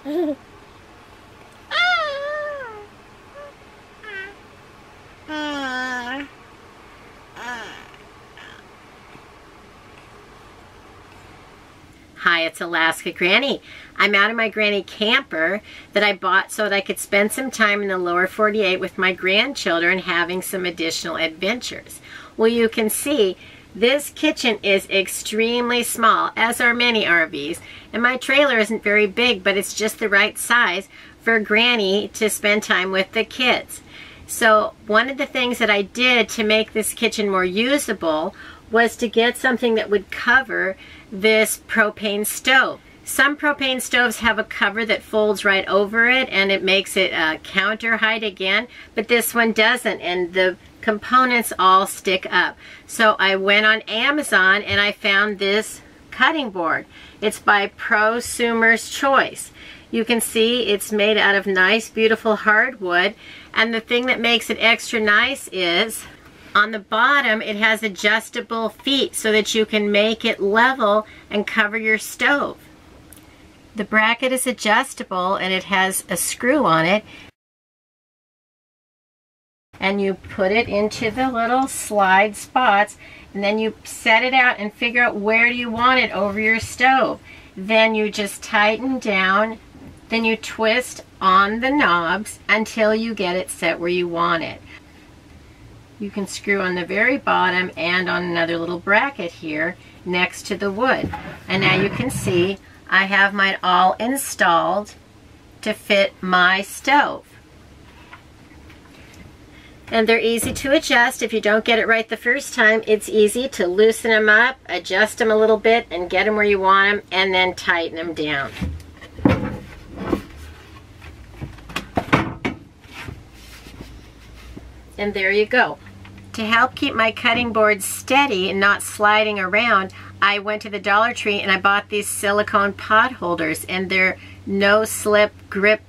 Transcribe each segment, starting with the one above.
Hi, it's Alaska Granny. I'm out of my granny camper that I bought so that I could spend some time in the lower 48 with my grandchildren having some additional adventures. Well, you can see this kitchen is extremely small, as are many RVs, and my trailer isn't very big, but it's just the right size for Granny to spend time with the kids. So one of the things that I did to make this kitchen more usable was to get something that would cover this propane stove. Some propane stoves have a cover that folds right over it and it makes it counter height again, but this one doesn't, and the components all stick up. So I went on Amazon and I found this cutting board. It's by Prosumer's Choice. You can see it's made out of nice, beautiful hardwood, and the thing that makes it extra nice is on the bottom it has adjustable feet so that you can make it level and cover your stove. The bracket is adjustable and it has a screw on it, and you put it into the little slide spots, and then you set it out and figure out where you want it over your stove. Then you just tighten down, then you twist on the knobs until you get it set where you want it. You can screw on the very bottom and on another little bracket here next to the wood. And now you can see I have mine all installed to fit my stove. And they're easy to adjust. If you don't get it right the first time, it's easy to loosen them up, adjust them a little bit, and get them where you want them, and then tighten them down. And there you go. To help keep my cutting board steady and not sliding around, I went to the Dollar Tree and I bought these silicone pot holders, and they're no slip grip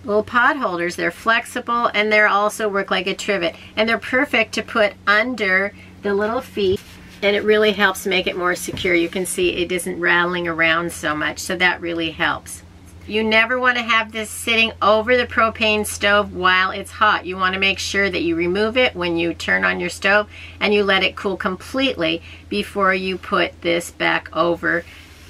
little pot holders. They're flexible and they also work like a trivet, and they're perfect to put under the little feet, and it really helps make it more secure. You can see it isn't rattling around so much, so that really helps. You never want to have this sitting over the propane stove while it's hot. You want to make sure that you remove it when you turn on your stove and you let it cool completely before you put this back over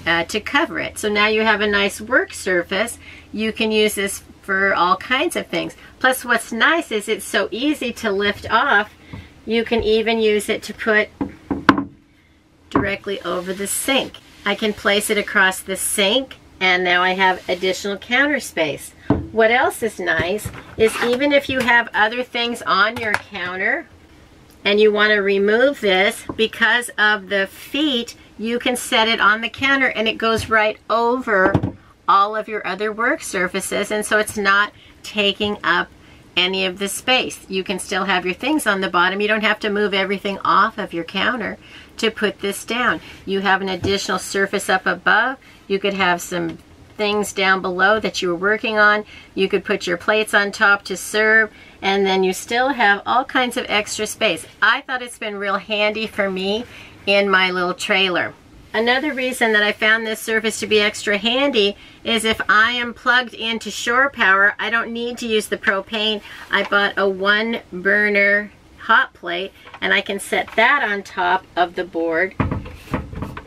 to cover it. So now you have a nice work surface. You can use this for all kinds of things. Plus, what's nice is it's so easy to lift off. You can even use it to put directly over the sink. I can place it across the sink, and now I have additional counter space. What else is nice is even if you have other things on your counter and you want to remove this, because of the feet, you can set it on the counter and it goes right over all of your other work surfaces, and so it's not taking up any of the space. You can still have your things on the bottom. You don't have to move everything off of your counter to put this down. You have an additional surface up above. You could have some things down below that you were working on. You could put your plates on top to serve, and then you still have all kinds of extra space. I thought it's been real handy for me in my little trailer. Another reason that I found this surface to be extra handy is if I am plugged into shore power, I don't need to use the propane. I bought a 1-burner hot plate, and I can set that on top of the board.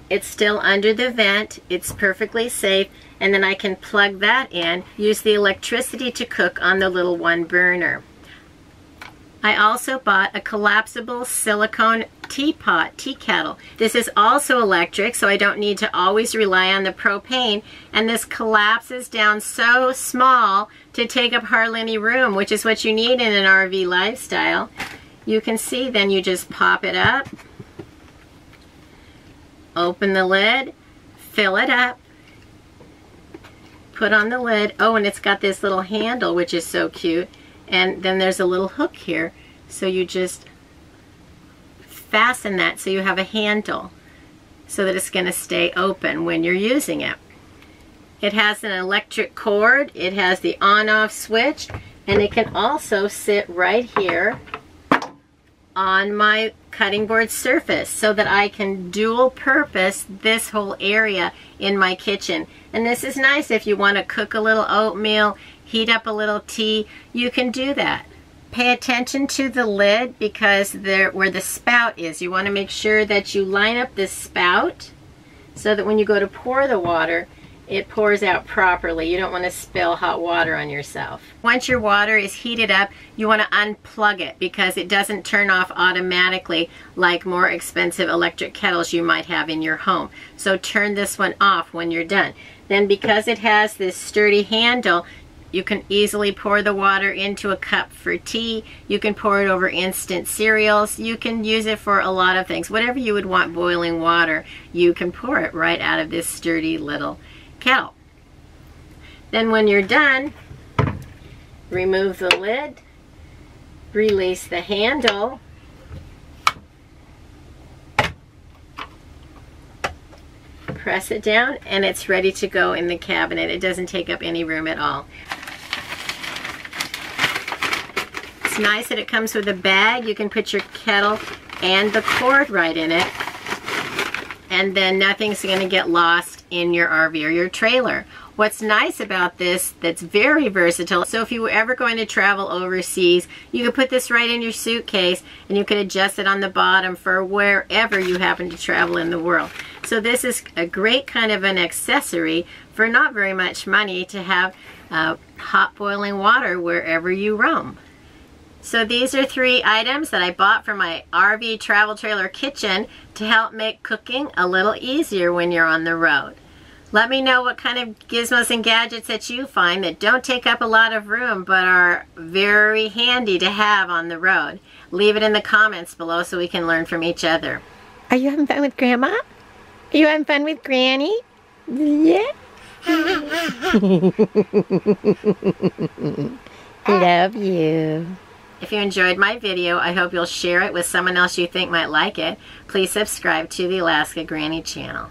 It's still under the vent, it's perfectly safe, and then I can plug that in, use the electricity to cook on the little 1-burner. I also bought a collapsible silicone tea kettle. This is also electric, so I don't need to always rely on the propane, and this collapses down so small to take up hardly any room, which is what you need in an RV lifestyle. You can see then you just pop it up, open the lid, fill it up, put on the lid. Oh, and it's got this little handle, which is so cute. And then there's a little hook here, so you just fasten that so you have a handle so that it's going to stay open when you're using it. It has an electric cord, it has the on-off switch, and it can also sit right here on my cutting board surface so that I can dual purpose this whole area in my kitchen. And this is nice if you want to cook a little oatmeal, heat up a little tea, you can do that. Pay attention to the lid because where the spout is, you want to make sure that you line up this spout so that when you go to pour the water, it pours out properly. You don't want to spill hot water on yourself. Once your water is heated up, you want to unplug it because it doesn't turn off automatically like more expensive electric kettles you might have in your home. So turn this one off when you're done. Then because it has this sturdy handle, you can easily pour the water into a cup for tea. You can pour it over instant cereals. You can use it for a lot of things. Whatever you would want boiling water, you can pour it right out of this sturdy little kettle. Then when you're done, remove the lid, release the handle, press it down, and it's ready to go in the cabinet. It doesn't take up any room at all. It's nice that it comes with a bag. You can put your kettle and the cord right in it, and then nothing's going to get lost in your RV or your trailer. What's nice about this that's very versatile, so if you were ever going to travel overseas, you could put this right in your suitcase and you could adjust it on the bottom for wherever you happen to travel in the world. So this is a great kind of an accessory for not very much money to have hot boiling water wherever you roam. So these are 3 items that I bought for my RV travel trailer kitchen to help make cooking a little easier when you're on the road. Let me know what kind of gizmos and gadgets that you find that don't take up a lot of room but are very handy to have on the road. Leave it in the comments below so we can learn from each other. Are you having fun with Grandma? Are you having fun with Granny? Yeah? Love you. If you enjoyed my video, I hope you'll share it with someone else you think might like it. Please subscribe to the Alaska Granny channel.